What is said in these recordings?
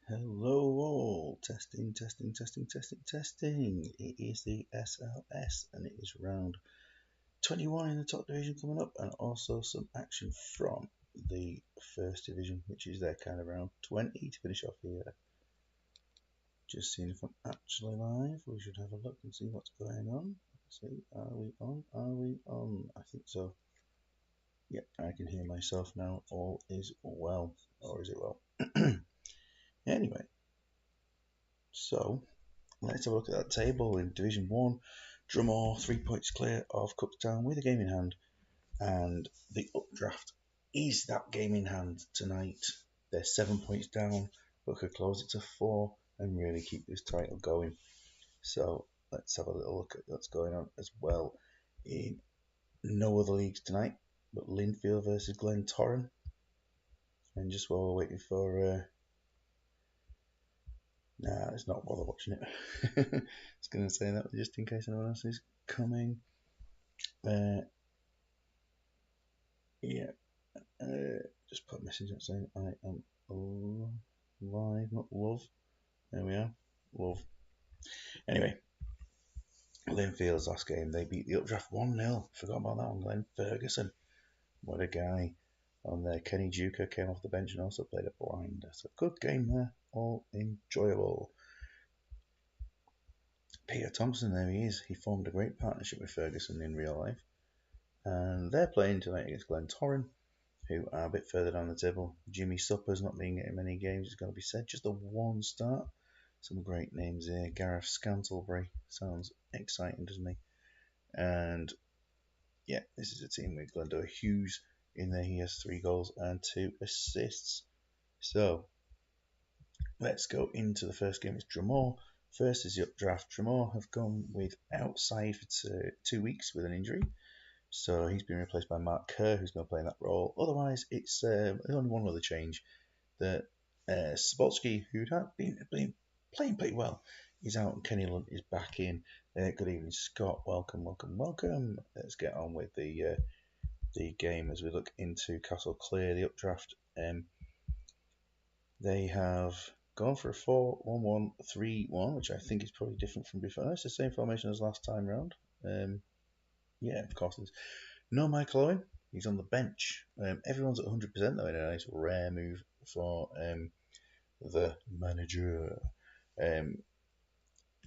Hello all, testing. It is the SLS and it is round 21 in the top division coming up, and also some action from the first division, which is their kind of round 20 to finish off here. Just seeing if I'm actually live. We should have a look and see what's going on. Let's see, are we on? Are we on? I think so. Yep, I can hear myself now. All is well. Or is it well? Anyway, so let's have a look at that table in Division 1. Drumore 3 points clear of Cookstown with a game in hand, and the updraft is that game in hand tonight. They're 7 points down, but could close it to 4 and really keep this title going. So let's have a little look at what's going on as well in no other leagues tonight, but Linfield versus Glentoran. And just while we're waiting for nah, it's not bother watching it. I was going to say that just in case anyone else is coming. Yeah, just put a message up saying I am live, not love. There we are, love. Anyway, Linfield's last game, they beat the Updraft 1-0. Forgot about that one, Glenn Ferguson. What a guy. On there, Kenny Duker came off the bench and also played a blinder. So good game there, all enjoyable. Peter Thompson, there he is. He formed a great partnership with Ferguson in real life. And they're playing tonight against Glentoran, who are a bit further down the table. Jimmy Supper's not being in many games, it's going to be said. Just the one start. Some great names here. Gareth Scantlebury. Sounds exciting, doesn't he? And yeah, this is a team with Glendale Hughes in there. He has 3 goals and 2 assists. So let's go into the first game. It's Drumore. First is the updraft. Drumore have gone with outside for 2 weeks with an injury. So he's been replaced by Mark Kerr, who's going to play in that role. Otherwise, it's only one other change. That Spolsky, who'd been playing pretty well, is out and Kenny Lunt is back in. Good evening, Scott. Welcome. Let's get on with the game as we look into Castle Clear, the updraft. They have gone for a 4-1-1-3-1, which I think is probably different from before. It's the same formation as last time round. Yeah, of course. No Michael Owen. He's on the bench. Everyone's at 100% though, in a nice rare move for the manager.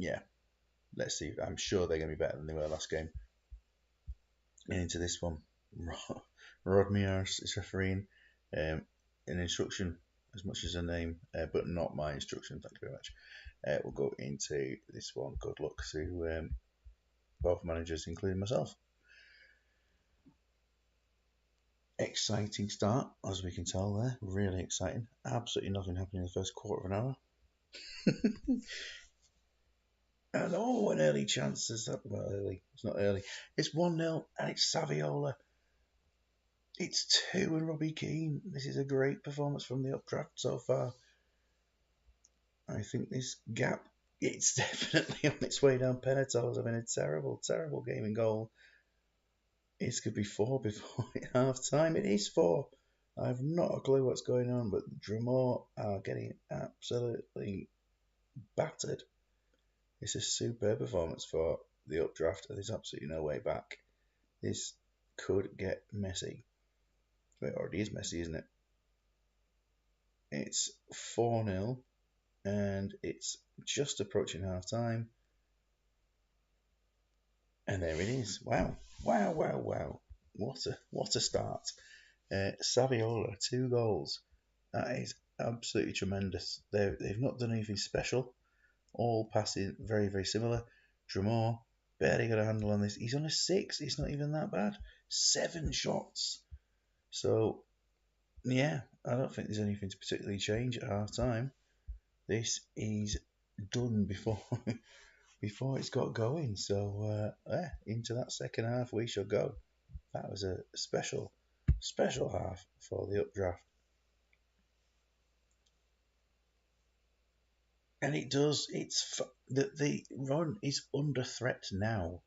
Yeah, let's see. I'm sure they're going to be better than they were last game. And into this one, Rod Mears is refereeing. An instruction as much as a name, but not my instruction. Thank you very much. We'll go into this one. Good luck to both managers, including myself. Exciting start, as we can tell there. Really exciting. Absolutely nothing happened in the first quarter of an hour. And an early chance. Well, early. It's not early. It's 1-0 and it's Saviola. It's 2 and Robbie Keane. This is a great performance from the updraft so far. I think this gap, it's definitely on its way down. Penato's having a terrible, terrible game in goal. It could be 4 before half time. It is 4. I've not a clue what's going on, but Drumore are getting absolutely battered. It's a superb performance for the updraft, and there's absolutely no way back. This could get messy. It already is messy, isn't it? It's 4-0, and it's just approaching half time. And there it is. Wow. What a start. Saviola, 2 goals. That is absolutely tremendous. They've not done anything special. All passing very, very similar. Drumore barely got a handle on this. He's on a 6. It's not even that bad. 7 shots. So, yeah, I don't think there's anything to particularly change at half time. This is done before before it's got going. So, into that second half we shall go. That was a special half for the updraft. And it does. The run is under threat now.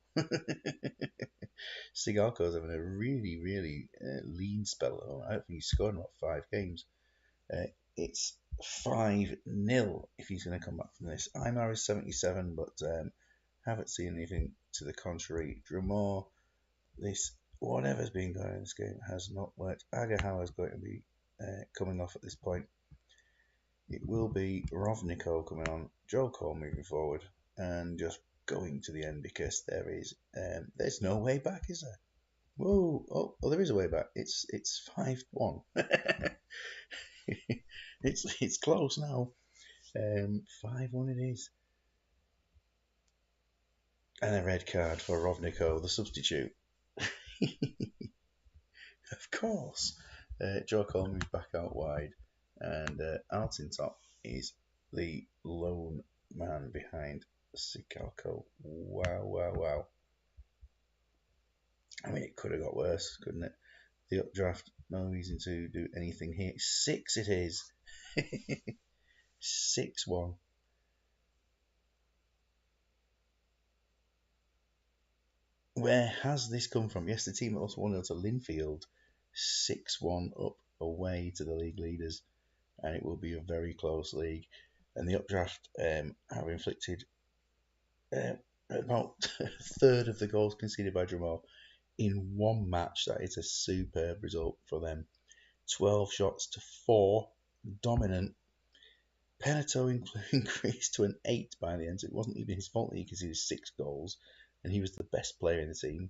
Sigalko's having a really, really lean spell. I don't think he's scored in about 5 games. It's 5-0 if he's going to come back from this. Aymar is 77, but haven't seen anything to the contrary. Dramore, this whatever's been going on in this game has not worked. Agahau is going to be coming off at this point. It will be Rovniko coming on, Joe Cole moving forward, and just going to the end because there's no way back, is there? Whoa! Oh, there is a way back. It's 5-1. It's close now. 5-1 it is. And a red card for Rovniko, the substitute. Of course. Joe Cole moves back out wide, and out in top is the lone man behind Sicalco. Wow. I mean, it could have got worse, couldn't it? The updraft, no reason to do anything here. 6 it is. 6-1. Where has this come from? Yes, the team also 1-0 to Linfield. 6-1 up away to the league leaders. And it will be a very close league. And the updraft have inflicted about a third of the goals conceded by Dramore in one match. That is a superb result for them. 12 shots to 4. Dominant. Penato increased to an 8 by the end. So it wasn't even his fault that he conceded 6 goals. And he was the best player in the team.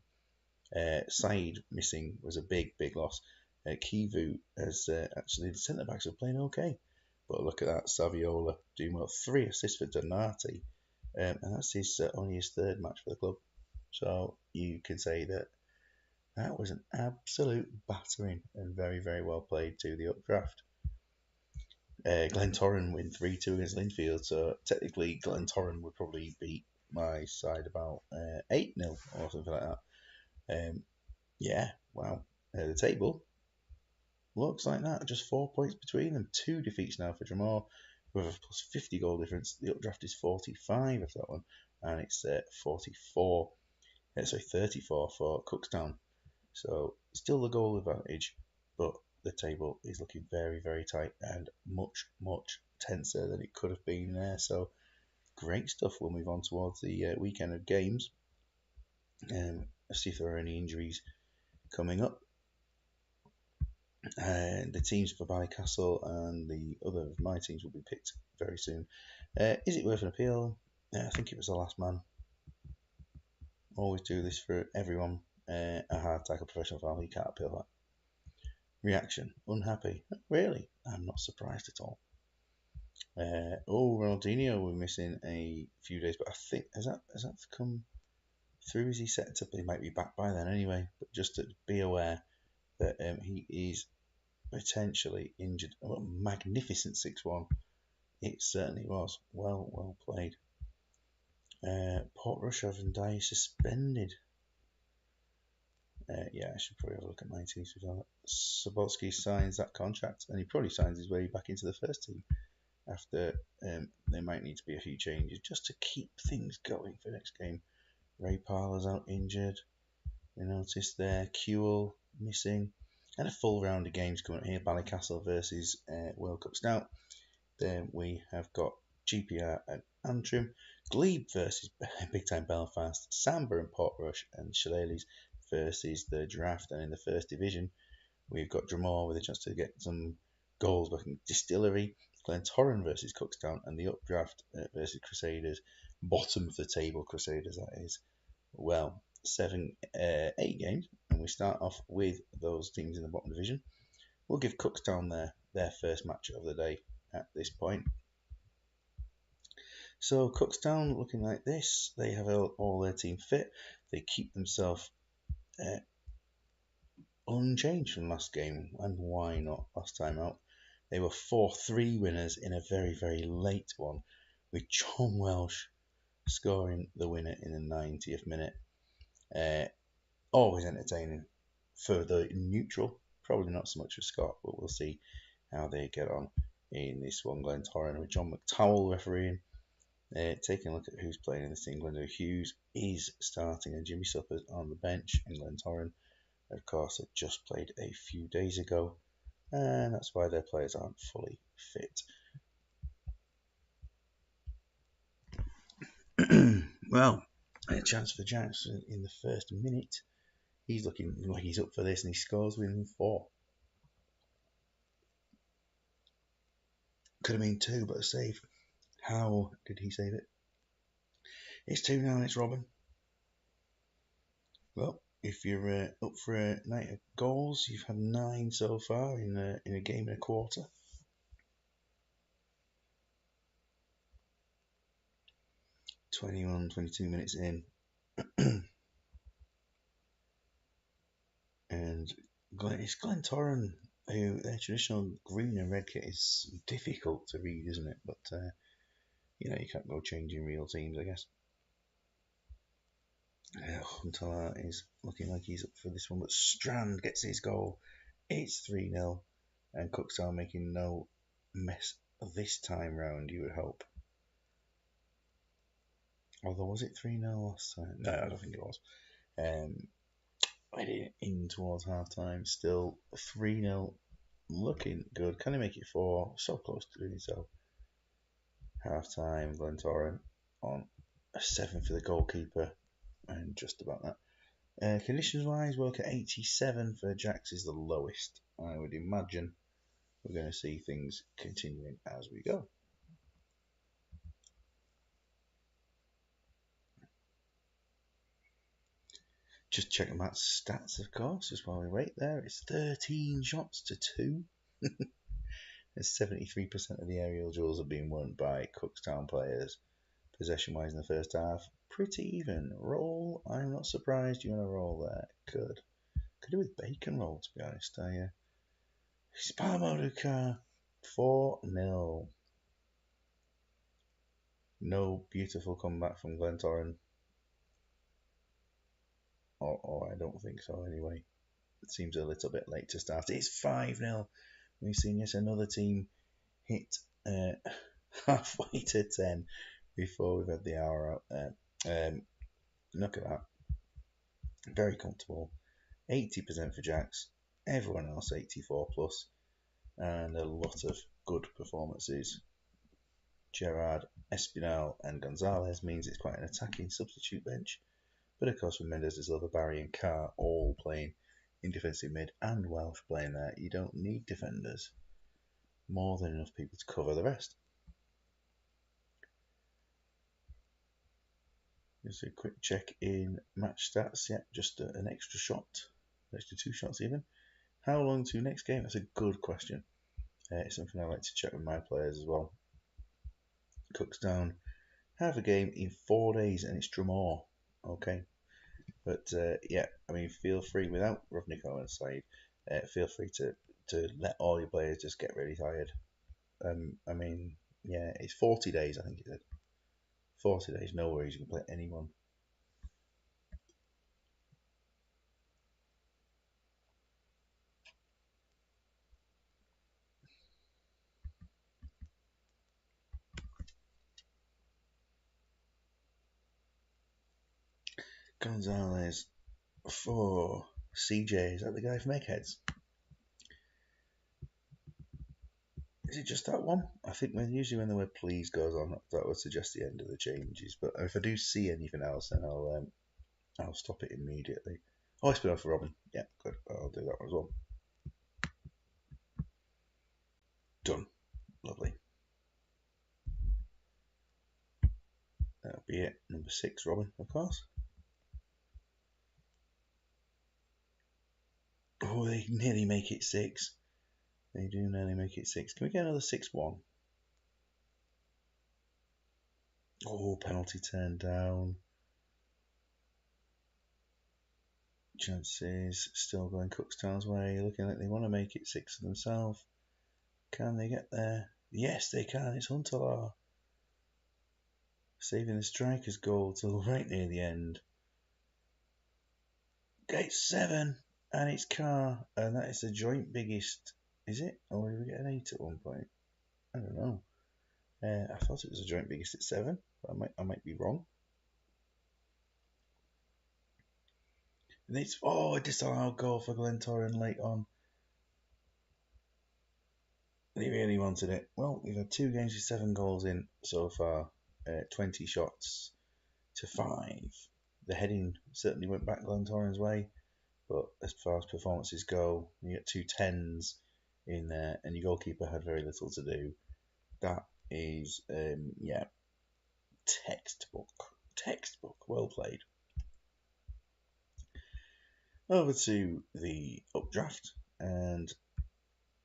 Said missing was a big loss. Kivu has actually the centre backs are playing okay, but look at that, Saviola doing well. 3 assists for Donati, and that's only his 3rd match for the club. So you can say that was an absolute battering and very well played to the updraft. Glentoran win 3-2 against Linfield, so technically Glentoran would probably beat my side about 8-0 or something like that. Yeah, wow. The table looks like that. Just 4 points between them. 2 defeats now for Dramore with a plus 50 goal difference. The updraft is 45 of that one, and it's 34 for Cookstown. So still the goal advantage, but the table is looking very tight and much tenser than it could have been there. So great stuff. We'll move on towards the weekend of games. Let's see if there are any injuries coming up. The teams for Ballycastle and the other of my teams will be picked very soon. Is it worth an appeal? I think it was the last man. Always do this for everyone. A hard tackle professional foul, you can't appeal that. Reaction, unhappy. Really? I'm not surprised at all. Ronaldinho, we're missing a few days, but I think has that come through? Is he set up? He might be back by then anyway, but just to be aware that he is potentially injured. Oh, magnificent 6-1. It certainly was. Well played. Port Russia and Dye suspended. I should probably have a look at my teams for that. Sobotsky signs that contract, and he probably signs his way back into the first team after there might need to be a few changes just to keep things going for next game. Ray Parler's out injured. We noticed there Kewell missing. And a full round of games coming up here. Ballycastle versus World Cup Stout. Then we have got GPR and Antrim. Glebe versus Big Time Belfast. Samba and Portrush. And Shillelaghs versus the Draft. And in the first division, we've got Dramore with a chance to get some goals back in Distillery. Glentoran versus Cookstown. And the Updraft versus Crusaders. Bottom of the table Crusaders, that is. Well, 8 games, and we start off with those teams in the bottom division. We'll give Cookstown their first match of the day at this point. So Cookstown looking like this. They have all their team fit. They keep themselves unchanged from last game, and why not? Last time out, they were 4-3 winners in a very late one, with John Welsh scoring the winner in the 90th minute. Always entertaining for the neutral. Probably not so much for Scott, but we'll see how they get on in this one. Glentoran with John McTowell refereeing. Taking a look at who's playing in this team. Glenda Hughes is starting and Jimmy Suppers on the bench. And Glentoran, of course, had just played a few days ago. And that's why their players aren't fully fit. Well, a chance for Jackson in the first minute. He's looking like he's up for this, and he scores within 4. Could have been 2, but a save. How did he save it? It's 2 now, and it's Robin. Well, if you're up for a night of goals, you've had 9 so far in a game and a quarter. 21, 22 minutes in. And it's Glentoran, who their traditional green and red kit is difficult to read, isn't it? But, you can't go changing real teams, I guess. Hunter is looking like he's up for this one, but Strand gets his goal. It's 3-0, and Cookstown making no mess this time round, you would hope. Although, was it 3-0 last time? No, I don't think it was. Heading in towards half time, still 3-0, looking good. Can he make it 4? So close to doing so. Half time, Glentoran on a 7 for the goalkeeper, and just about that. Conditions wise, we look at 87 for Jacks is the lowest. I would imagine we're going to see things continuing as we go. Just checking Matt's stats, of course, just while we wait there. It's 13 shots to 2. And 73% of the aerial duels are being won by Cookstown players. Possession wise in the first half, pretty even. Roll, I'm not surprised you're going to roll there. Good. Could do with bacon roll, to be honest. Sparmoduka 4-0. No beautiful comeback from Glentoran. Or I don't think so anyway. It seems a little bit late to start. It's 5-0. We've seen yet another team hit halfway to 10 before we've had the hour out there. Look at that. Very comfortable. 80% for Jacks. Everyone else 84 plus. And a lot of good performances. Gerard, Espinal and Gonzalez means it's quite an attacking substitute bench. But of course with Mendes de Silva, Barry and Carr all playing in defensive mid and Welsh playing there, you don't need defenders. More than enough people to cover the rest. Just a quick check in match stats. Yeah, just an extra shot. Extra 2 shots even. How long to next game? That's a good question. It's something I like to check with my players as well. Cookstown have a game in 4 days and it's Drumore. Okay. But yeah, I mean, feel free without Rovnico on side. Feel free to let all your players just get really tired. I mean, yeah, it's 40 days, I think it said. 40 days, no worries, you can play anyone. Gonzalez for CJ. Is that the guy from Eggheads? Is it just that one? I think usually when the word please goes on, that would suggest the end of the changes. But if I do see anything else, then I'll stop it immediately. Oh, it's been on for Robin. Yeah, good. I'll do that one as well. Done. Lovely. That'll be it. Number 6, Robin, of course. Oh, they nearly make it 6. They do nearly make it 6. Can we get another 6-1? Oh, penalty turned down. Chances still going Cookstown's way. Looking like they want to make it 6 for themselves. Can they get there? Yes, they can. It's Huntelaar. Saving the striker's goal till right near the end. Gate 7, and it's Carr, and that is the joint biggest. Is it? Or did we get an 8 at one point? I don't know. I thought it was a joint biggest at 7, but I might be wrong. And it's a disallowed goal for Glentoran late on. They really wanted it. Well, we've had 2 games with 7 goals in so far. 20 shots to 5. The heading certainly went back Glentoran's way, but as far as performances go, you get 2 10s in there, and your goalkeeper had very little to do. That is, yeah, textbook. Well played. Over to the updraft, and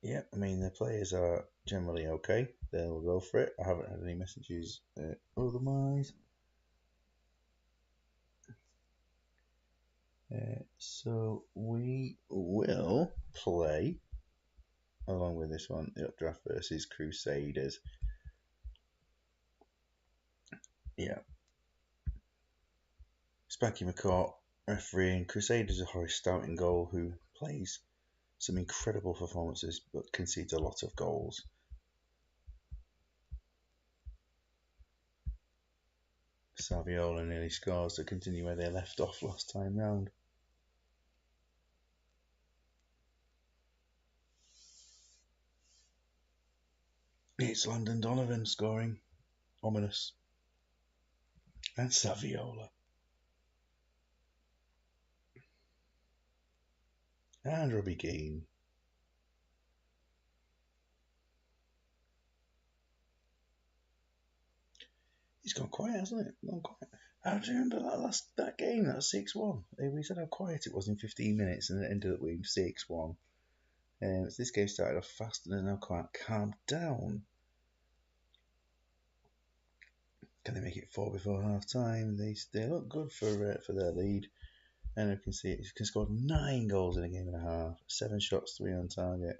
yeah, I mean the players are generally okay. They'll go for it. I haven't had any messages otherwise. So we will play along with this one, the updraft versus Crusaders. Yeah. Spanky McCourt refereeing. Crusaders are Horace Stout in goal, who plays some incredible performances but concedes a lot of goals. Saviola nearly scores to continue where they left off last time round. It's Landon Donovan scoring. Ominous. And Saviola. And Robbie Keane. It's gone quiet, hasn't it? Gone quiet. How do you remember that game? That was 6-1. We said how quiet it was in 15 minutes and it ended up being 6-1. So this game started off fast and is now quite calmed down. Can they make it 4 before half time? They look good for their lead. And you can see it can score 9 goals in a game and a half. 7 shots, 3 on target.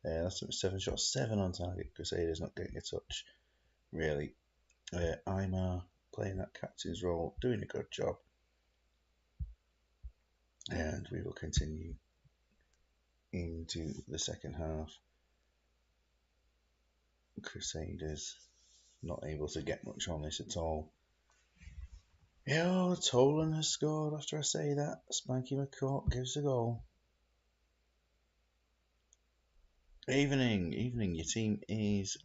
That's 7 shots, 7 on target. Crusaders not getting a touch, really. Imar playing that captain's role, doing a good job. And we will continue into the second half. Crusaders not able to get much on this at all. Yeah, Tolan has scored after I say that. Spanky McCourt gives a goal. Evening. Your team is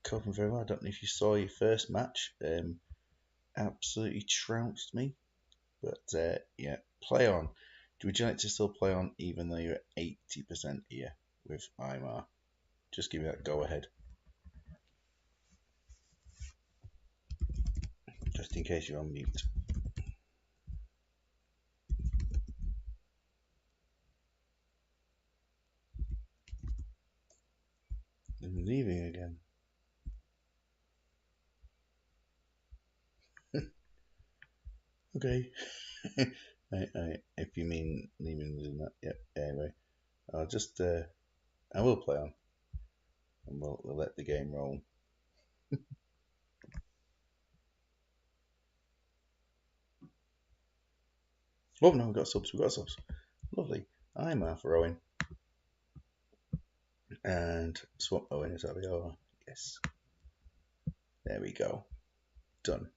coping very well. I don't know if you saw your first match. Absolutely trounced me. But yeah, play on. Would you like to still play on even though you're at 80% here with Imar? Just give me that go ahead. Just in case you're on mute. I'm leaving again. Okay. If you mean leaving in that, yeah. Anyway, I'll just I will play on, and we'll let the game roll. Oh no, we've got subs. Lovely. I'm for Owen, and swap Owen is Aviola. Yes. There we go. Done.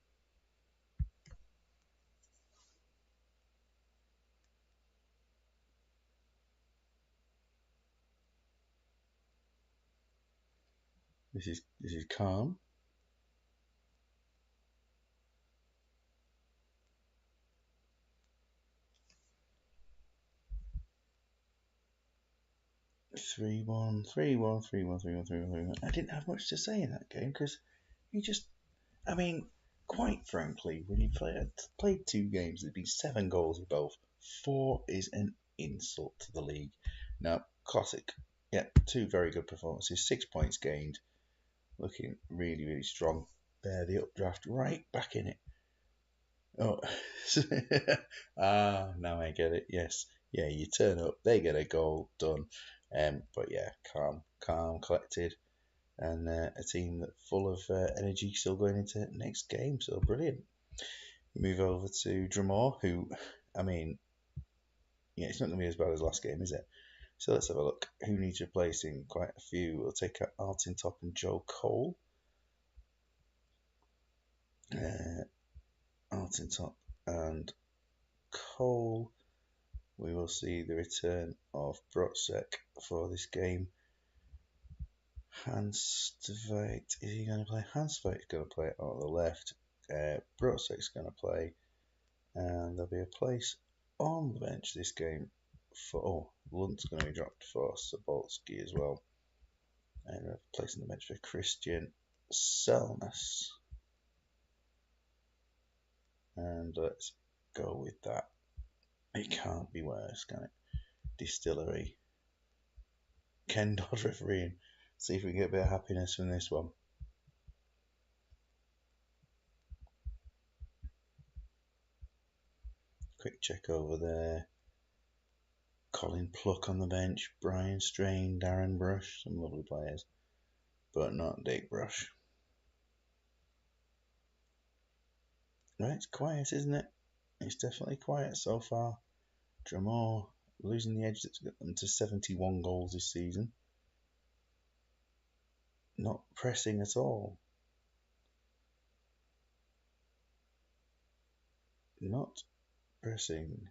This is calm. Three one. I didn't have much to say in that game because you just, I mean, quite frankly, when you played 2 games, there'd been 7 goals in both. 4 is an insult to the league. Now, classic. Yeah, 2 very good performances. 6 points gained. Looking really, really strong. There, the updraft right back in it. Oh, now I get it. Yes, yeah, you turn up, they get a goal, done. But yeah, calm, collected, and a team that full of energy still going into next game. So brilliant. Move over to Drumore, who, I mean, yeah, it's not going to be as bad as last game, is it? So let's have a look. Who needs replacing? Quite a few. We'll take out Alton Top and Joe Cole. Alton Top and Cole. We will see the return of Brotzek for this game. Hanstveit, is he going to play? Hansveit's going to play it on the left. Broadsick's going to play, and there'll be a place on the bench this game for. Lunt's going to be dropped for Sabolski as well. And a place on the bench for Christian Selmas. And let's go with that. It can't be worse, can it? Distillery. Ken Dodd refereeing. See if we can get a bit of happiness from this one. Quick check over there. Colin Pluck on the bench. Brian Strain, Darren Brush. Some lovely players. But not Dick Brush. Right, it's quiet, isn't it? It's definitely quiet so far. Drumore losing the edge that's got them to 71 goals this season. Not pressing at all. Not pressing.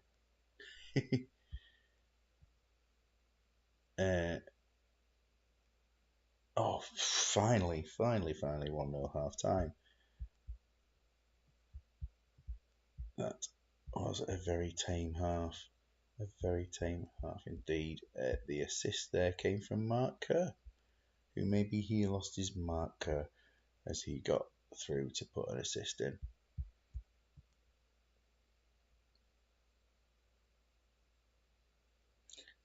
Finally 1-0 half time. That was a very tame half. A very tame half indeed. The assist there came from Mark Kerr, who maybe he lost his marker as he got through to put an assist in.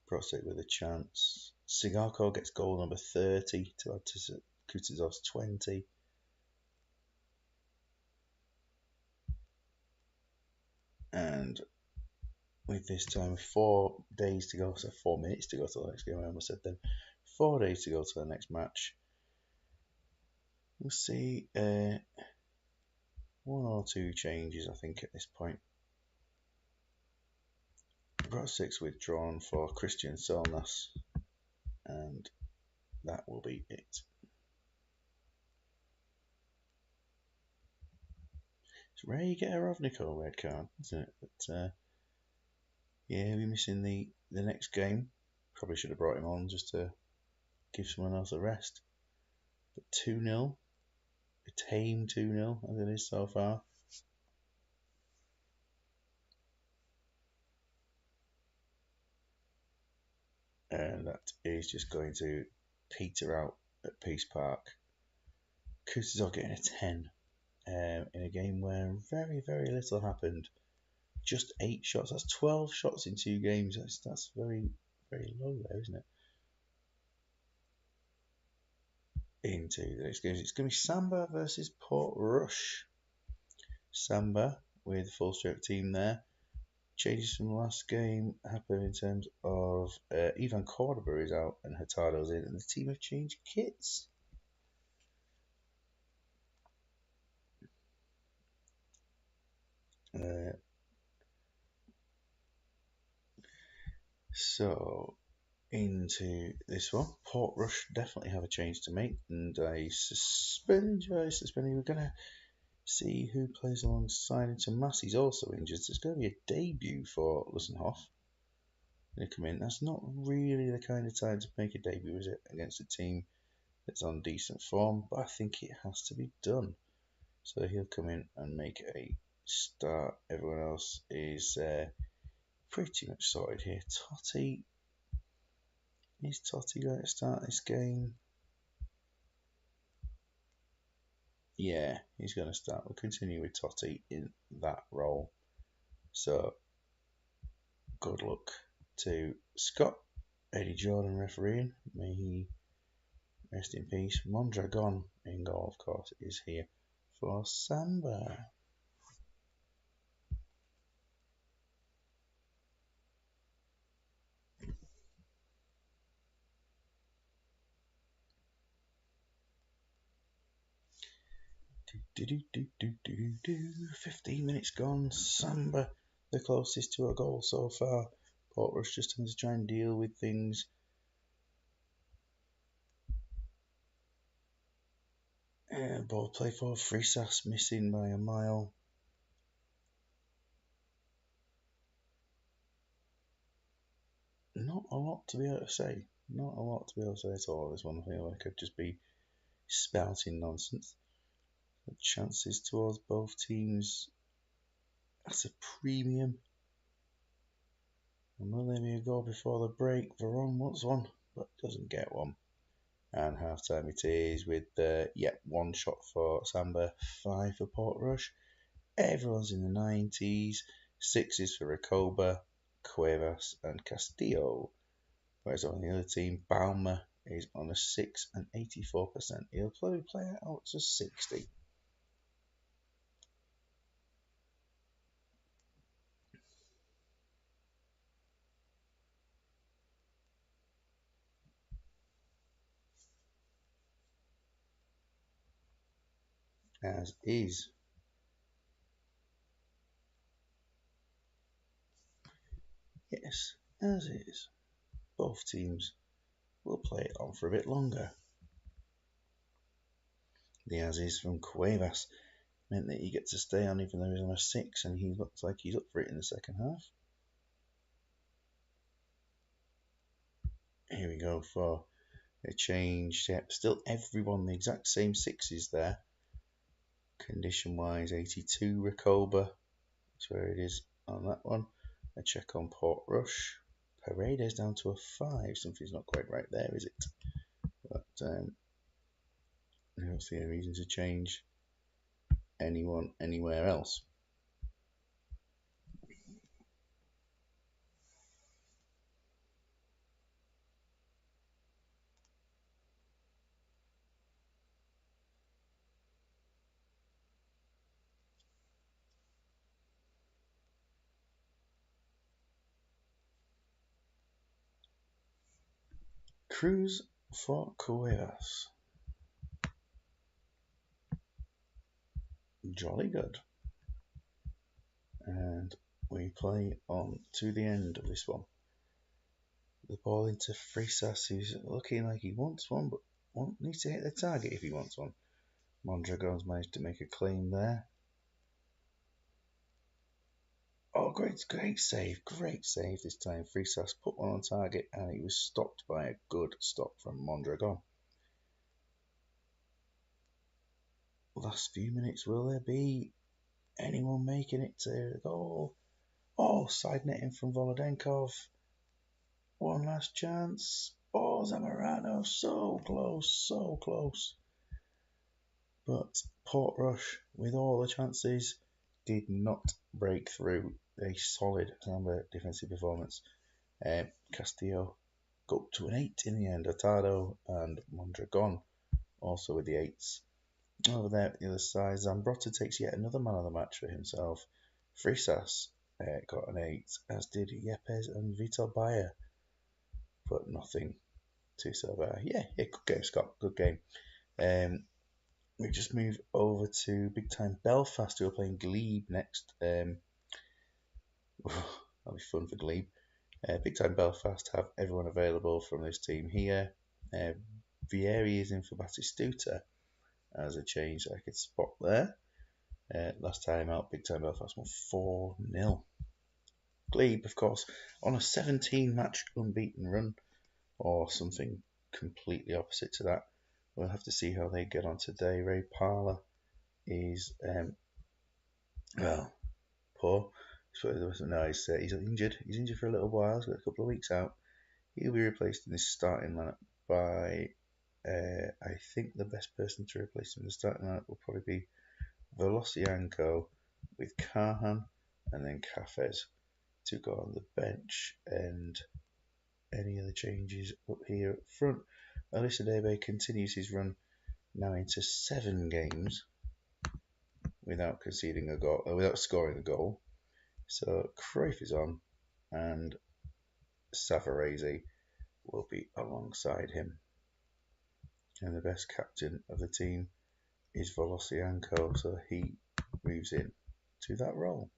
Brosic with a chance. Sigarko gets goal number 30 to add to Kutuzov's 20. And with this time 4 days to go, so 4 minutes to go to the next game, I almost said then. 4 days to go to the next match. We'll see 1 or 2 changes, I think, at this point. Brosic's withdrawn for Christian Solnas, and that will be it. It's rare you get a Rovnikov red card, isn't it? But yeah, we're missing the next game. Probably should have brought him on just to give someone else a rest. But 2-0, a tame 2-0 as it is so far. And that is just going to peter out at Peace Park. Kutuzov getting a 10 in a game where very, very little happened. Just 8 shots. That's 12 shots in 2 games. That's very, very low there, isn't it? Into the next game. It's going to be Samba versus Port Rush. Samba with the full stroke team there. Changes from the last game happen in terms of Ivan Cordoba is out and Hurtado's in, and the team have changed kits. So into this one, Port Rush definitely have a change to make, and I suspend. We're gonna see who plays alongside him. Tomasi's also injured, so it's going to be a debut for Lussenhoff. They come in. That's not really the kind of time to make a debut, is it, against a team that's on decent form? But I think it has to be done. So he'll come in and make a start. Everyone else is pretty much sorted here. Totti. Is Totti going to start this game? Yeah, he's going to start. We'll continue with Totti in that role. So, good luck to Scott. Eddie Jordan refereeing. May he rest in peace. Mondragon in goal, of course, is here for Samba. Do, do, do, do, do, do. 15 minutes gone. Samba, the closest to a goal so far. Port Rush just having to try and deal with things. Ball play for Frisas, missing by a mile. Not a lot to be able to say. Not a lot to be able to say at all. This one, I feel like I could just be spouting nonsense. The chances towards both teams at a premium. And will there be a goal before the break? Veron wants one, but doesn't get one. And half time it is with one shot for Samba, 5 for Portrush. Everyone's in the 90s, 6s for Recoba, Cuevas, and Castillo. Whereas on the other team, Baumer is on a 6 and 84%. He'll probably play out to 60. As is. Yes, as is. Both teams will play it on for a bit longer. The as is from Cuevas meant that he gets to stay on even though he's on a 6, and he looks like he's up for it in the second half. Here we go for a change. Yep, still everyone the exact same 6s there. Condition wise, 82 Recoba. That's where it is on that one. A check on Portrush. Paredes down to a 5. Something's not quite right there, is it? But I don't see any reason to change anyone anywhere else. Cruz for Cuevas. Jolly good. And we play on to the end of this one. The ball into Frisas, who's looking like he wants one, but needs to hit the target if he wants one. Mondragon's managed to make a claim there. Oh, great save this time. Frisas put one on target and he was stopped by a good stop from Mondragon. Last few minutes, will there be anyone making it to the goal? Oh, side netting from Volodenkov. One last chance. Oh, Zamorano, so close. But Portrush, with all the chances, did not break through. A solid Samba defensive performance. Castillo got up to an 8 in the end. Hurtado and Mondragon also with the 8s. Over there at the other side, Zambrotta takes yet another man of the match for himself. Frisas got an 8, as did Yepes and Vitor Bayer. But nothing to survive. Yeah, good game, Scott. Good game. We just move over to big time Belfast, who are playing Glebe next. That'll be fun for Glebe. Big time Belfast have everyone available from this team here. Vieri is in for Batistuta as a change I could spot there. Last time out, big time Belfast won 4-0. Glebe, of course, on a 17 match unbeaten run, or something completely opposite to that. We'll have to see how they get on today. Ray Parler is, poor. No, he's injured. He's injured for a little while. He's got a couple of weeks out. He'll be replaced in the starting lineup by, I think the best person to replace him in the starting lineup will probably be Velocianco with Kahan and then Cafes to go on the bench, and any other changes up here up front. Alissa Debe continues his run now into 7 games without conceding a goal, without scoring a goal. So Cruyff is on, and Savarese will be alongside him. And the best captain of the team is Velocianco, so he moves in to that role.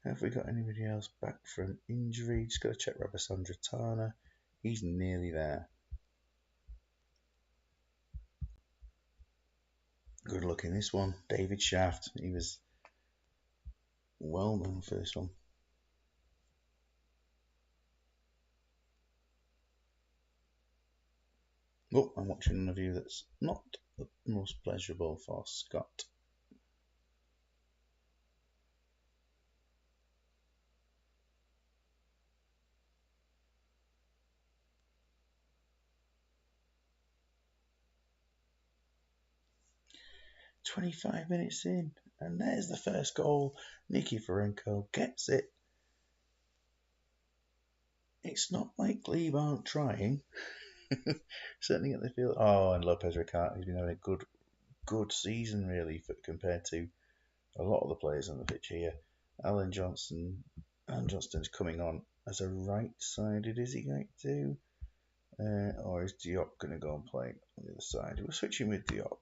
Have we got anybody else back from injury? Just got to check Rabasandra Tana. He's nearly there. Good luck in this one. David Shaft. He was well known for this one. Oh, I'm watching a view that's not most pleasurable for Scott? 25 minutes in, and there's the first goal. Nikiforenko gets it. It's not like Glebe aren't trying. Certainly at the field. Oh, and Lopez Ricard, he's been having a good season, really, compared to a lot of the players on the pitch here. Alan Johnston's coming on as a right-sided, is he going to? Or is Diop going to go and play on the other side? We're switching with Diop.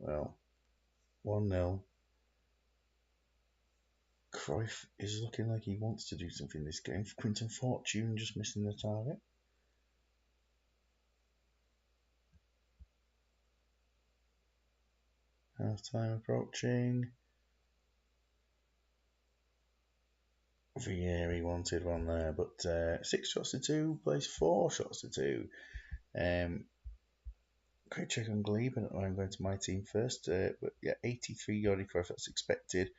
Well, 1-0. Cruyff is looking like he wants to do something this game. Quinton Fortune just missing the target. Half time approaching. Vieri wanted one there, but 6 shots to 2 plays 4 shots to 2. Great check on Glebe, but I'm going to my team first. But yeah, 83 Jordi Cruyff, that's expected.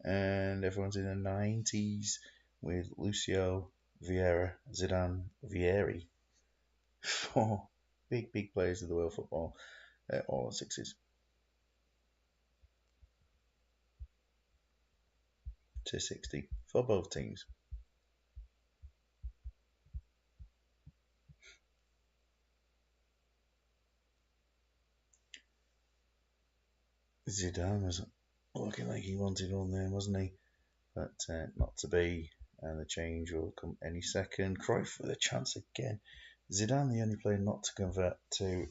And everyone's in the 90s with Lucio, Vieira, Zidane, Vieri. 4 big players of the world football, all on 6s. To 60 for both teams. Zidane was looking like he wanted one there, wasn't he? But not to be. And the change will come any second. Cruyff with a chance again. Zidane, the only player not to convert to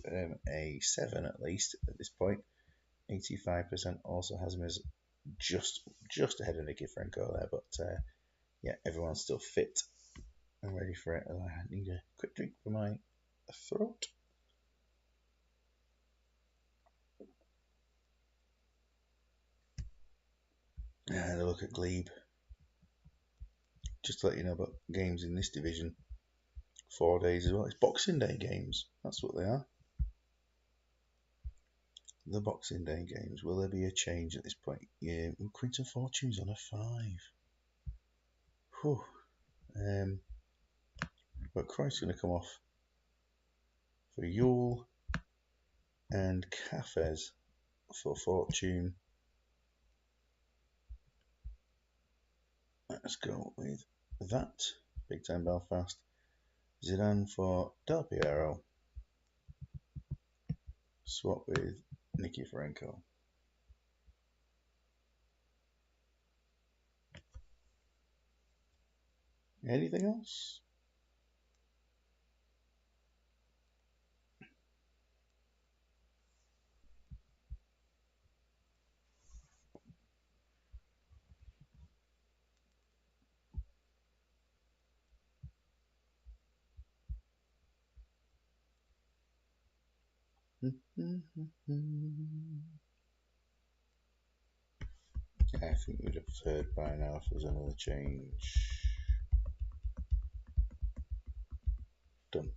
a 7 at least at this point. 85% also has him as just ahead of Nikiforenko there. But yeah, everyone's still fit and ready for it. I need a quick drink for my throat. And a look at Glebe. Just to let you know about games in this division. 4 days as well. It's Boxing Day games. That's what they are. The Boxing Day games. Will there be a change at this point? Yeah. Quinton Fortune's on a 5. Whew. But Christ's going to come off for Yule and Cafes for Fortune. Let's go with that. Big time Belfast. Zidane for Del Piero. Swap with Nikiforenko. Anything else? I think we'd have heard by now if there's another change. Done.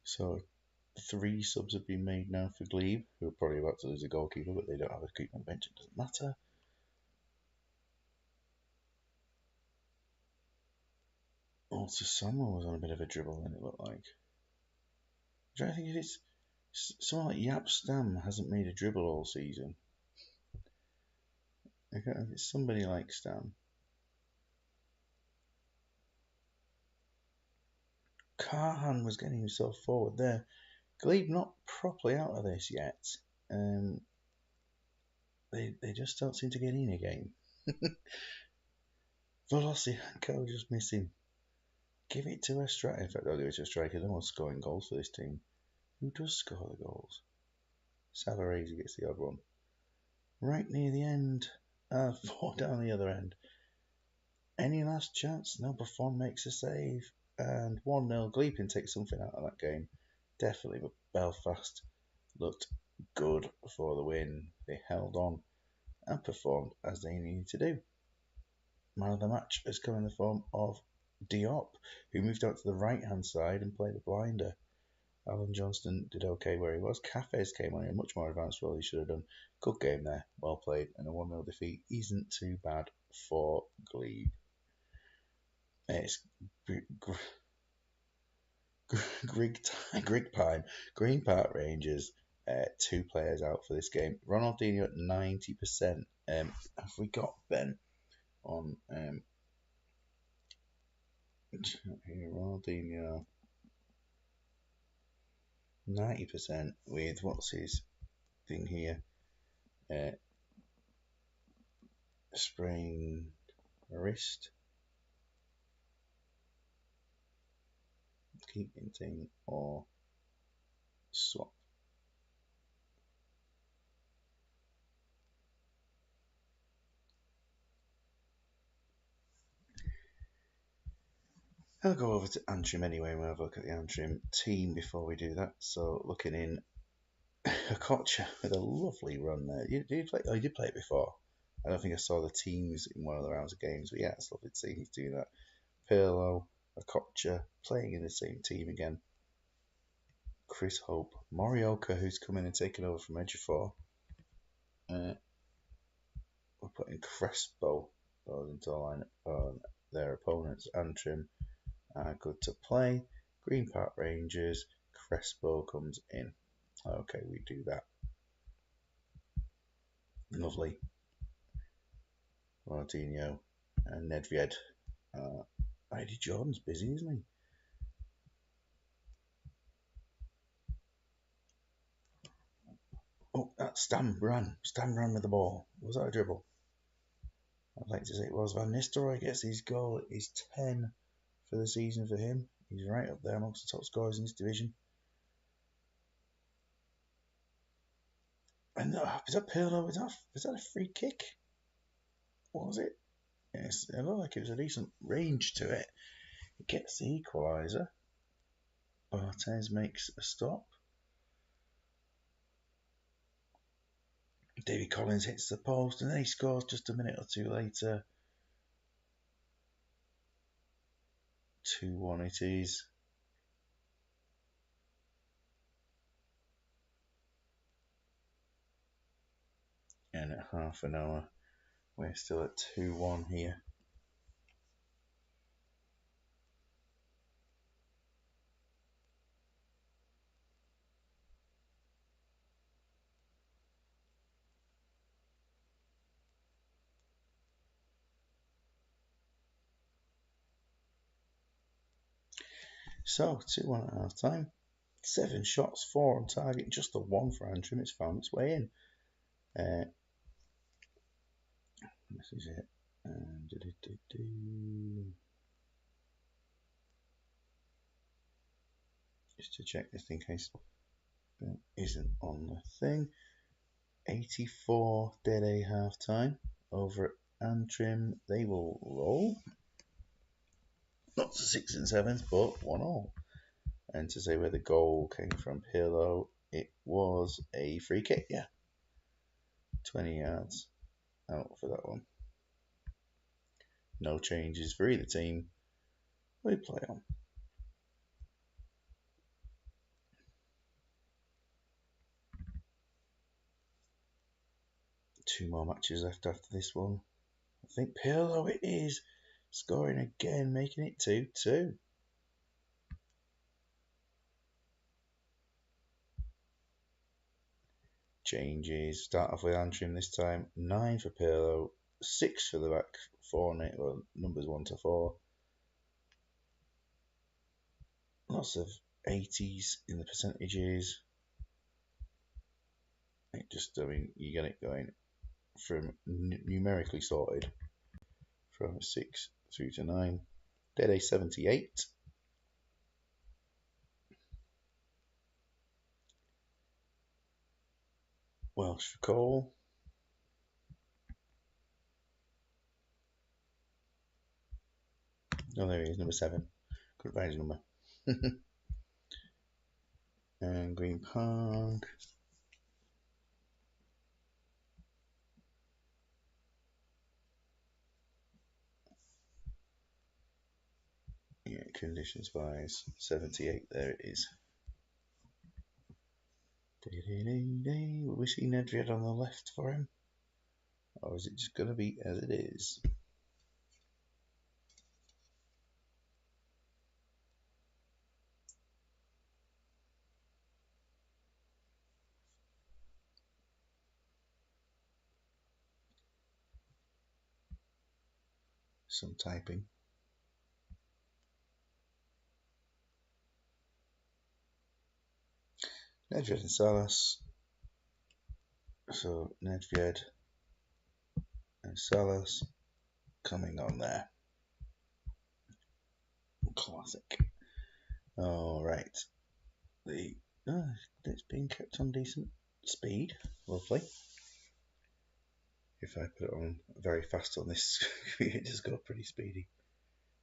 So 3 subs have been made now for Glebe, who are probably about to lose a goalkeeper, but they don't have a keeper on the bench. It doesn't matter. Also, Samuel was on a bit of a dribble, then it looked like. I'm trying to think if it's someone like Yap Stam hasn't made a dribble all season. I don't know if it's somebody like Stam. Carhan was getting himself forward there. Glebe not properly out of this yet. They just don't seem to get in again. Velocianko just missing. Give it to a striker. In fact, I'll give it to a striker. No one's scoring goals for this team. Who does score the goals? Savarese gets the odd one. Right near the end. 4 down the other end. Any last chance? No, Buffon makes a save. And 1-0. Glebe can take something out of that game. Definitely, but Belfast looked good for the win. They held on and performed as they needed to do. Man of the match has come in the form of Diop, who moved out to the right-hand side and played a blinder. Alan Johnston did okay where he was. Cafes came on in a much more advanced role he should have done. Good game there, well played, and a 1-0 defeat isn't too bad for Glebe. It's Greg Pine, Green Park Rangers, 2 players out for this game. Ronaldinho at 90%. Have we got Ben on here? Ronaldinho 90% with what's his thing here? Sprain wrist. Keeping team or swap. I'll go over to Antrim anyway and we'll have a look at the Antrim team before we do that. So looking in, Okocha with a lovely run there. Did you play? Oh, you did play it before. I don't think I saw the teams in one of the rounds of games, but yeah, it's lovely to see he's doing that. Pirlo, Okocha playing in the same team again. Chris Hope, Morioka, who's come in and taken over from Ejiofor. We're putting Crespo into the line on their opponents. Antrim are good to play. Green Park Rangers, Crespo comes in. Okay, we do that. Lovely. Ronaldinho and Nedved. Eddie Jordan's busy, isn't he? Oh, that's Stan Bran. Stan Bran with the ball. Was that a dribble? I'd like to say it was. Van Nistelrooy gets his goal. It's 10 for the season for him. He's right up there amongst the top scorers in this division. And is that Pirlo? Is that a free kick? What was it? Yes, it looked like it was a decent range to it. It gets the equaliser. Barthez makes a stop. Davy Collins hits the post and then he scores just a minute or two later. 2-1 it is. And at half an hour, we're still at 2-1 here. So, 2-1 at half time. 7 shots, 4 on target, just the 1 for Antrim. It's found its way in. This is it. Just to check this in case it isn't on the thing. 84 dead A half time over at Antrim. They will roll. Not to 6 and 7s, but 1-1. And to say where the goal came from, Pirlo, it was a free kick, yeah. 20 yards out for that one. No changes for either team. We play on. 2 more matches left after this one. I think Pirlo it is. Scoring again, making it 2-2. Changes. Start off with Antrim this time. 9 for Pirlo, 6 for the back 4, well, numbers 1 to 4. Lots of 80s in the percentages. You get it going from numerically sorted from 6 through to 9. Dead A 78. Welsh for Cole. Oh, there he is, number 7. Couldn't find his number. And Green Park. conditions wise, 78. There it is. Will we see Nedved on the left for him? Or is it just going to be as it is? Some typing. Nedved and Salas. So Nedved and Salas coming on there. Classic. Alright. It's being kept on decent speed. Lovely. If I put it on very fast on this, it just go pretty speedy.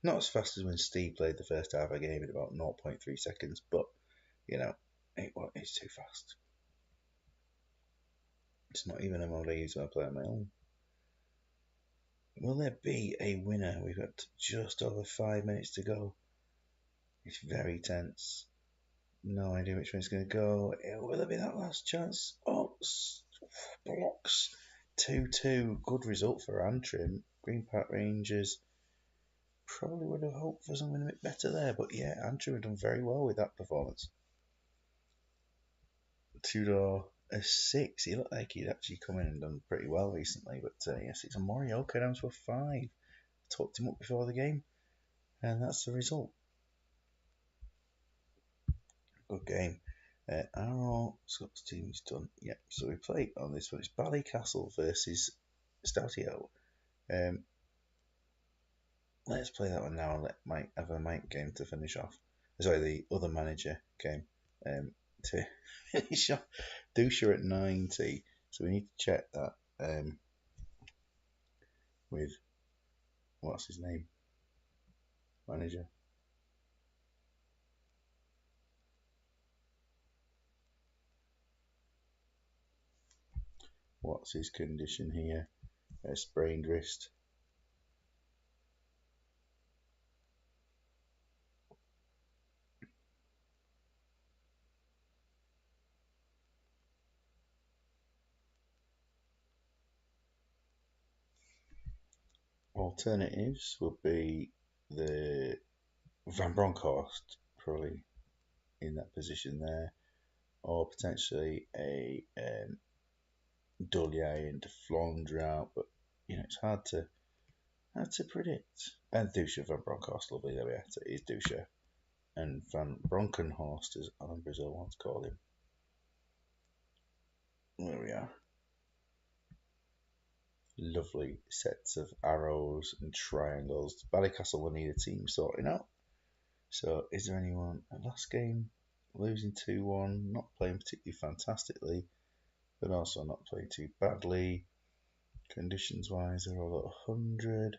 Not as fast as when Steve played the first half of the game at about 0.3 seconds, but you know, it's too fast. It's not even MLDs when I play on my own. Will there be a winner? We've got just over 5 minutes to go. It's very tense. No idea which way it's going to go. Will there be that last chance? Oh, blocks. 2-2. Good result for Antrim. Green Park Rangers probably would have hoped for something a bit better there, but yeah, Antrim have done very well with that performance. Tudor a 6. He looked like he'd actually come in and done pretty well recently, but yes, it's a Morioka down to a 5. Talked him up before the game, and that's the result. Good game. Arrow Scott's team's done. Yep, so we play on this one. It's Ballycastle versus Stoutio. Let's play that one now and let Mike have a Mike game to finish off. Sorry, the other manager game to finish off. Dusha at 90. So we need to check that with what's his name? Manager. What's his condition here? A sprained wrist. Alternatives would be the Van Bronckhorst, probably in that position there, or potentially a Dollier and Flandre, but it's hard to predict. And Dusha Van Bronckhorst, lovely, there we are. It is Dusha. And Van Bronckhorst, as Alan Brazil wants to call him. There we are. Lovely sets of arrows and triangles. Ballycastle will need a team sorting out. So, is there anyone? Last game, losing 2-1, not playing particularly fantastically, but also not playing too badly. Conditions wise, they're all at 100.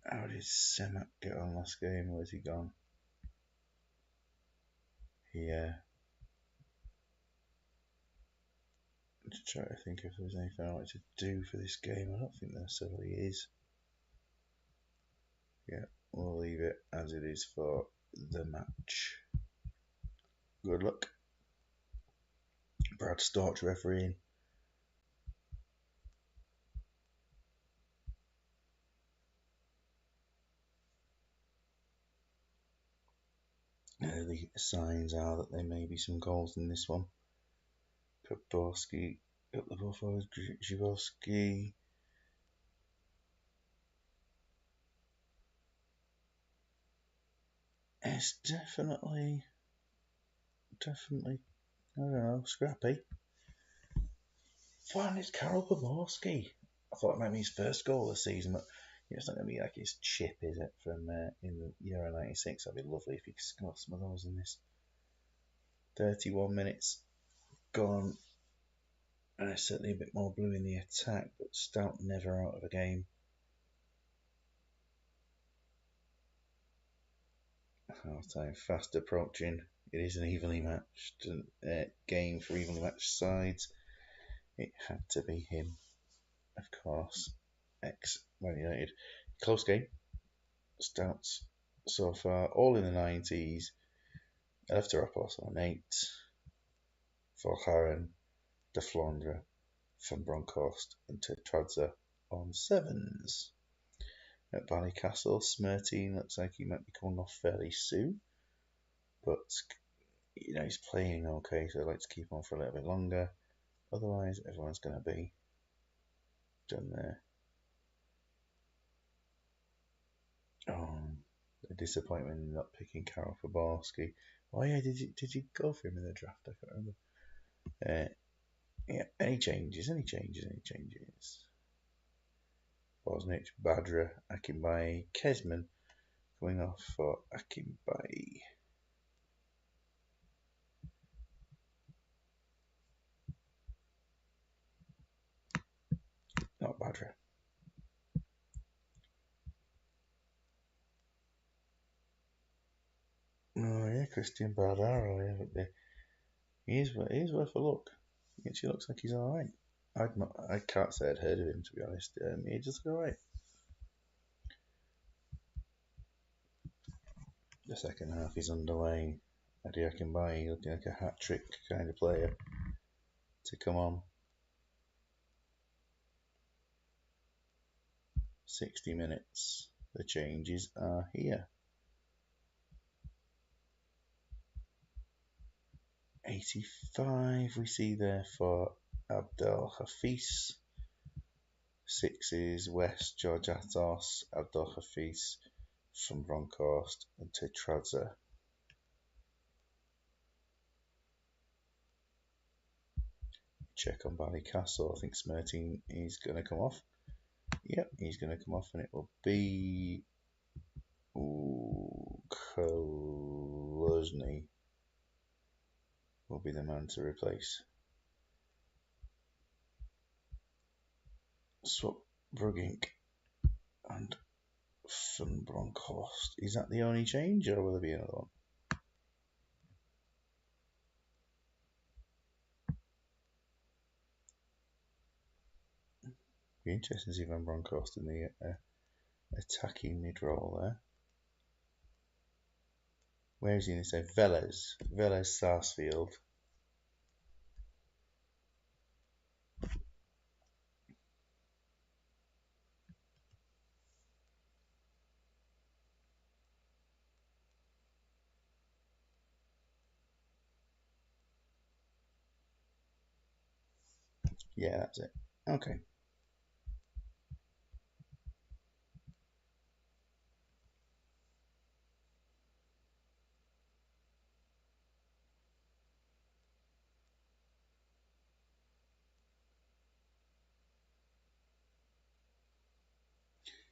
How did Semak get on last game? Where's he gone? Yeah. Just try to think if there's anything I like to do for this game. I don't think there necessarily is. Yeah, we'll leave it as it is for the match. Good luck. Brad Storch refereeing. The signs are that there may be some goals in this one. Poborski up the ball forward. Zhiborski. It's definitely, I don't know, scrappy. Fine, it's Karol Poborski. I thought it might be his first goal of the season, but it's not going to be like his chip, is it, from in the Euro 96? That'd be lovely if he could score some of those in this. 31 minutes gone. And certainly a bit more blue in the attack, but Stout never out of a game. Half time fast approaching. It is an evenly matched game for evenly matched sides. It had to be him, of course. Man United. Close game. Stouts so far, all in the 90s. Eleftheropoulos on 8, Volharen, De Flandre, Van Bronckhorst and Tetradze on 7s. At Ballycastle, Smerteen looks like he might be coming off fairly soon, but he's playing okay, so I'd like to keep on for a little bit longer. Otherwise, everyone's going to be done there. Oh, the disappointment in not picking Karol Faborski. Oh yeah, did you go for him in the draft? I can't remember. Yeah, any changes? Bosnich, Badra, Akinbaye, Kesman going off for Akinbaye. Not Badra. Oh yeah, Christian Bardaro, yeah, but he is worth a look. He actually looks like he's alright. I can't say I'd heard of him, to be honest. He just alright. The second half is underway. Adi Akinbaye looking like a hat trick kind of player to come on. 60 minutes. The changes are here. 85 we see there for Abdel Hafiz. 6s West, George Athos, Abdel Hafiz, Van Bronckhorst and Tetradze. Check on Ballycastle. I think Smerteen is going to come off. Yep, he's going to come off, and it will be Kolozny will be the man to replace. Swap Brugink and Van Bronckhorst. Is that the only change, or will there be another one? Be interesting to see Van Bronckhorst in the attacking mid role there. Where is he going to say? Velez Sarsfield. Yeah, that's it. Okay.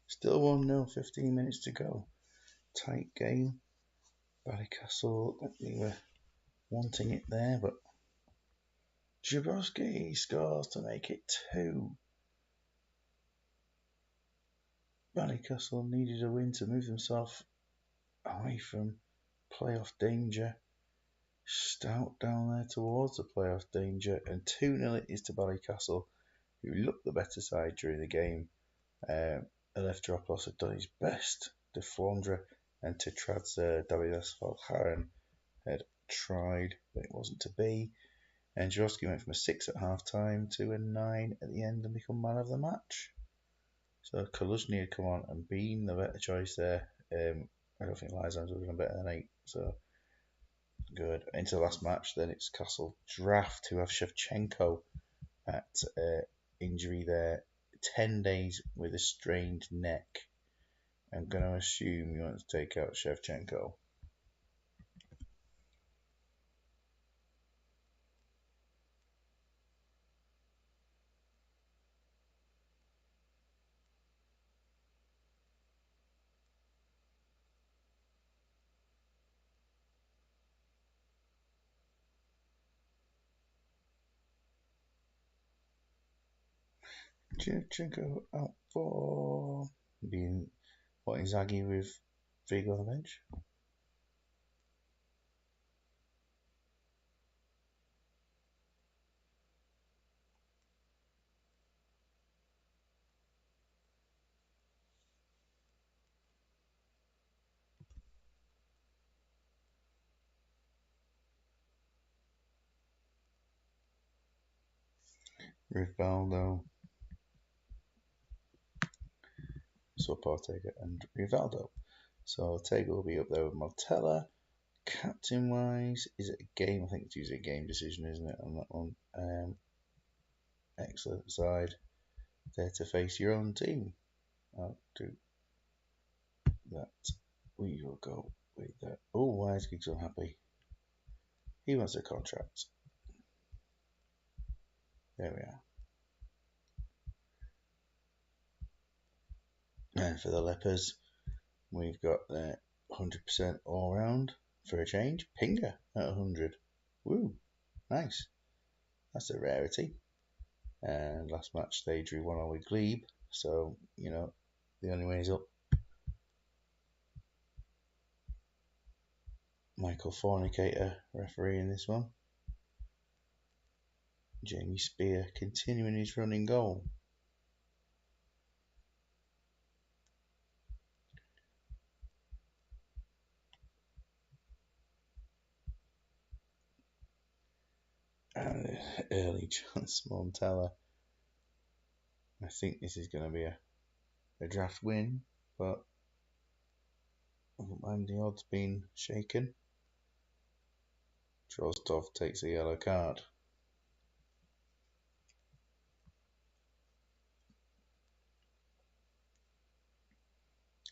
Still 1-0, 15 minutes to go. Tight game. Ballycastle, they were wanting it there, but Jabrowski scores to make it 2. Ballycastle needed a win to move themselves away from playoff danger. Stout down there towards the playoff danger, and 2-0 it is to Ballycastle, who looked the better side during the game. Eleftheropoulos had done his best. De Flandre and Tetradze Davidas Volharen had tried, but it wasn't to be. And Jaworski went from a 6 at half time to a 9 at the end and become man of the match. So Koluzny had come on and been the better choice there. I don't think Lysan's would have been better than 8. So good. Into the last match, then it's Castle Draft who have Shevchenko at injury there. 10 days with a strained neck. I'm going to assume you want to take out Shevchenko. Shevchenko out for being what is Aggie with Vigo on the bench? Rivaldo. Swap Ortega and Rivaldo. So Ortega will be up there with Montella. Captain wise, is it a game? I think it's usually a game decision, isn't it, on that one? Excellent side. There to face your own team. I'll do that. We will go with that. Oh, why is Giggs unhappy? He wants a contract. There we are. And for the Lepers, we've got the 100% all round for a change. Pinger at 100. Woo, nice. That's a rarity. And last match they drew 1-1 with Glebe, so the only way is up. Michael Fornicator refereeing this one. Jamie Spear continuing his running goal. And early chance Montella. I think this is going to be a draft win, but I don't mind the odds being shaken. Drozdov takes a yellow card.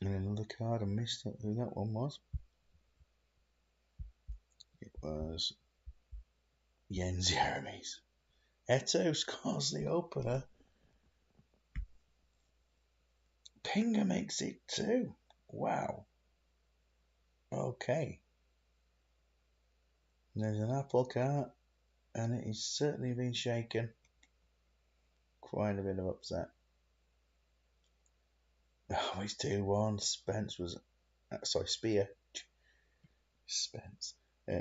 And another card, I missed who that one was. It was Jens Jeremies. Eto scores the opener. Pinger makes it too. Wow. Okay. There's an apple cart, and it is certainly been shaken. Quite a bit of upset. Oh, it's 2-1. Spear.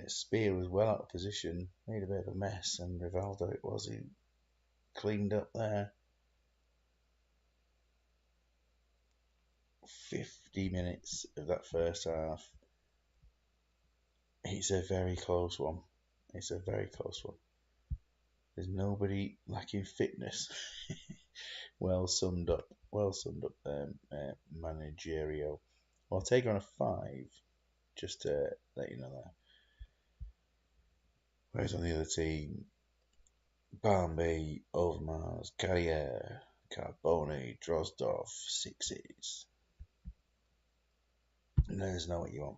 Spear was well out of position, made a bit of a mess, and Rivaldo it was who cleaned up there. 50 minutes of that first half. It's a very close one. There's nobody lacking fitness. Well summed up managerial. I'll take her on a 5, just to let you know that. Whereas on the other team, Barnby, Overmars, Carrier, Carbone, Drozdov, 6s. There's know what you want.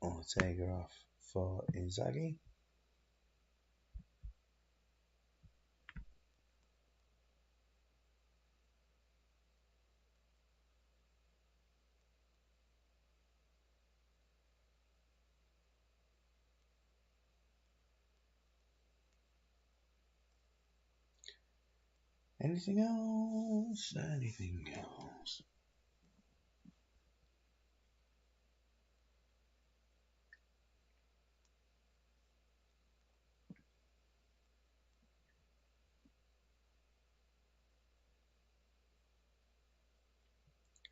I'll take her off for Inzaghi. Anything else?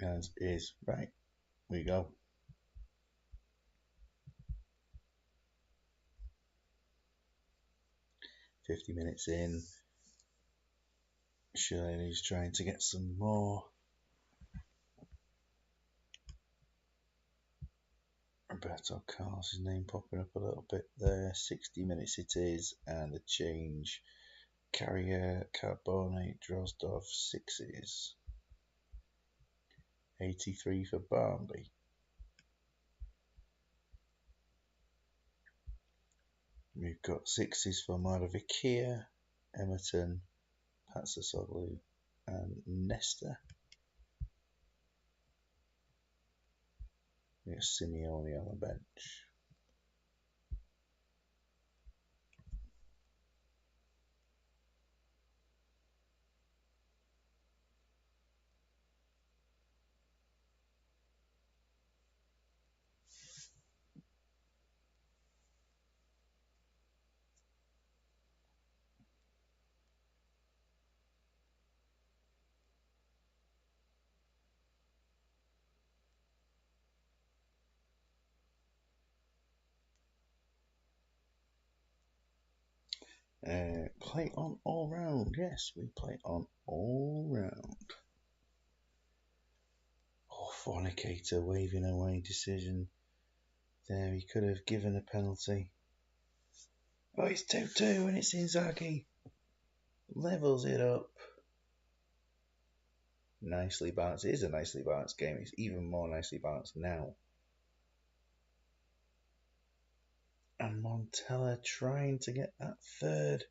As is. Right, we go. 50 minutes in. Shirley's trying to get some more. Roberto Carlos' name popping up a little bit there. 60 minutes it is, and the change. Carrier, Carbone, Drozdov, 6s. 83 for Barnby. We've got 6s for Maravikia, Emerton, Patsasoglu, and Nesta. We got Simeone on the bench. Play on all round. Yes, we play on all round. Oh, Fornicator waving away decision. There, he could have given a penalty. Oh, it's 2-2 and it's Inzaghi. Levels it up. Nicely balanced. It is a nicely balanced game. It's even more nicely balanced now. And Montella trying to get that third.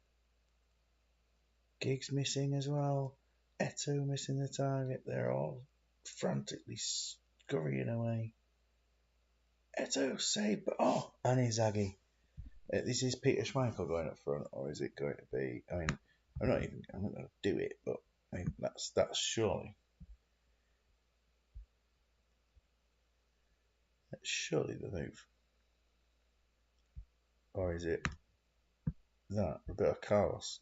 Giggs missing as well. Eto missing the target. They're all frantically scurrying away. Eto save, but and Inzaghi. This is Peter Schmeichel going up front, or is it going to be? I mean, I'm not going to do it, but I mean that's surely the move, or is it that Roberto Carlos?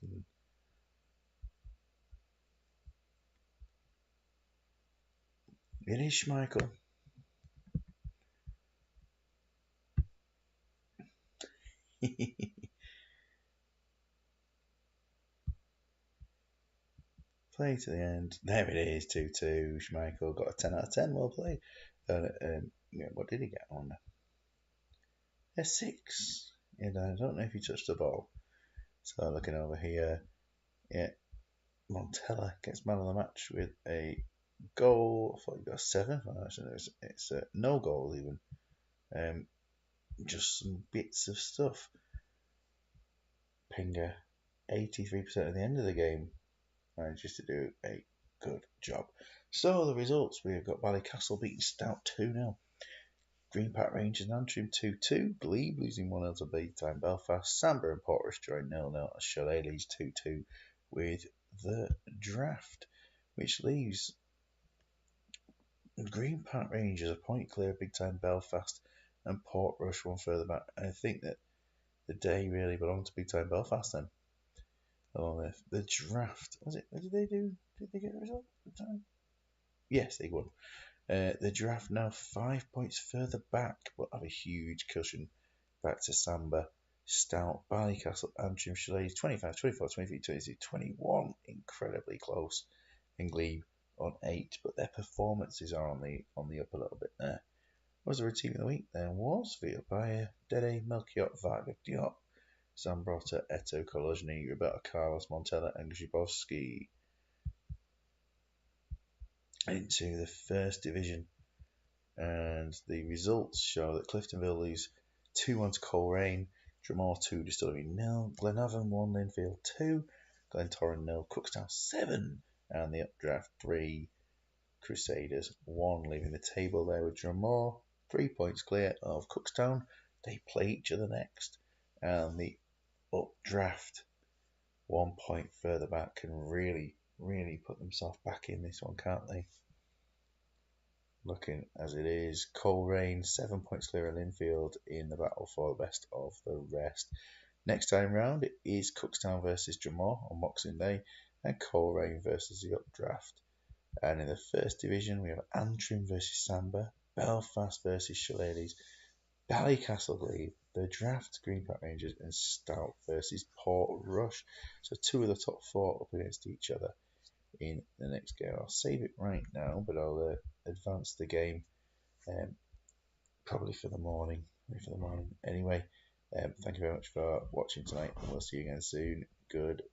It is Schmeichel. Play to the end. There it is, 2-2. Schmeichel got a 10 out of 10. Well played. What did he get on? A 6. And I don't know if he touched the ball. So looking over here, yeah, Montella gets man of the match with a goal. I thought he got a 7. Actually, it's no goal even. Just some bits of stuff. Pinger, 83% at the end of the game, manages to do a good job. So the results, we've got Ballycastle beating Stout 2-0. Green Park Rangers and Antrim 2-2. Glebe losing 1-0 to Big Time Belfast. Samba and Portrush join 0-0. Chalet leads 2-2 with the draft, which leaves Green Park Rangers a point clear of Big Time Belfast and Portrush one further back. And I think that the day really belonged to Big Time Belfast then. Along with the draft, was it? What did they do? Did they get a result at the time? Yes, they won. The draft now 5 points further back, but have a huge cushion back to Samba, Stout, Ballycastle, Antrim, Chalet 25, 24, 23, 22, 21, incredibly close, and Glebe on 8, but their performances are on the up a little bit there. Was there a team of the week? There was Vita Bayer, Dede, Melchior, Varga, Diop, Zambrota, Eto, Kolozny, Roberto Carlos, Montella, and Grzybowski. Into the first division, and the results show that Cliftonville lose 2-1 to Coleraine, Dromore 2, Distillery 0, Glenavon 1, Linfield 2, Glentoran 0, Cookstown 7, and the updraft 3, Crusaders 1, leaving the table there with Dromore 3 points clear of Cookstown. They play each other next, and the updraft 1 point further back can really put themselves back in this one, can't they? Looking as it is, Coleraine 7 points clear of Linfield in the battle for the best of the rest. Next time round, it is Cookstown versus Dromore on Boxing Day, and Coleraine versus the updraft. And in the first division, we have Antrim versus Samba, Belfast versus Shillelaghs, Ballycastle Glebe, the draft Green Park Rangers, and Stout versus Portrush. So 2 of the top 4 up against each other in the next game. I'll save it right now, but I'll advance the game probably for the morning. Anyway, thank you very much for watching tonight, and we'll see you again soon. Good.